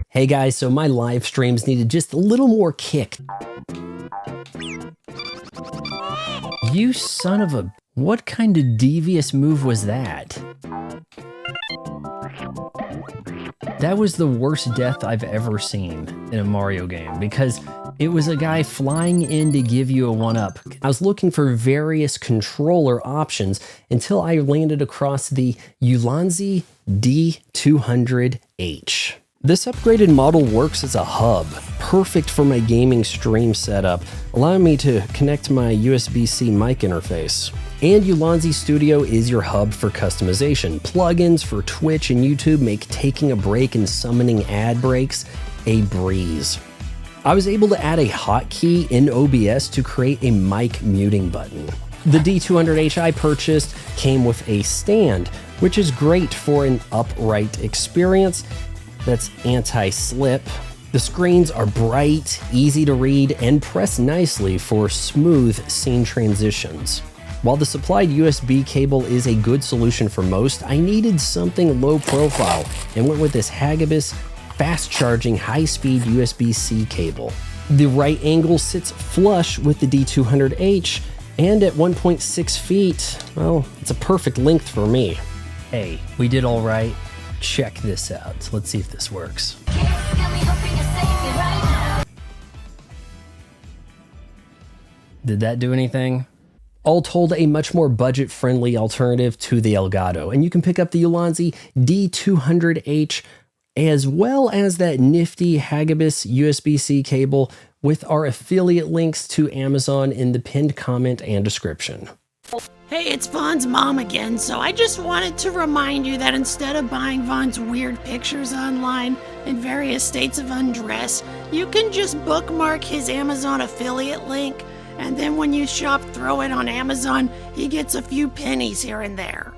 Hey guys, so my live streams needed just a little more kick. You son of a... What kind of devious move was that? That was the worst death I've ever seen in a Mario game because it was a guy flying in to give you a one-up. I was looking for various controller options until I landed across the Ulanzi D200H. This upgraded model works as a hub, perfect for my gaming stream setup, allowing me to connect my USB-C mic interface. And Ulanzi Studio is your hub for customization. Plugins for Twitch and YouTube make taking a break and summoning ad breaks a breeze. I was able to add a hotkey in OBS to create a mic muting button. The D200H I purchased came with a stand, which is great for an upright experience that's anti-slip. The screens are bright, easy to read, and press nicely for smooth scene transitions. While the supplied USB cable is a good solution for most, I needed something low profile and went with this Hagibis fast-charging, high-speed USB-C cable. The right angle sits flush with the D200H, and at 1.6 feet, well, it's a perfect length for me. Hey, we did all right. Check this out. Let's see if this works. Did that do anything? All told, a much more budget-friendly alternative to the Elgato, and you can pick up the Ulanzi D200H as well as that nifty Hagibis USB-C cable with our affiliate links to Amazon in the pinned comment and description. Hey, it's Vaughn's mom again, so I just wanted to remind you that instead of buying Vaughn's weird pictures online in various states of undress, you can just bookmark his Amazon affiliate link, and then when you shop Throw It on Amazon, he gets a few pennies here and there.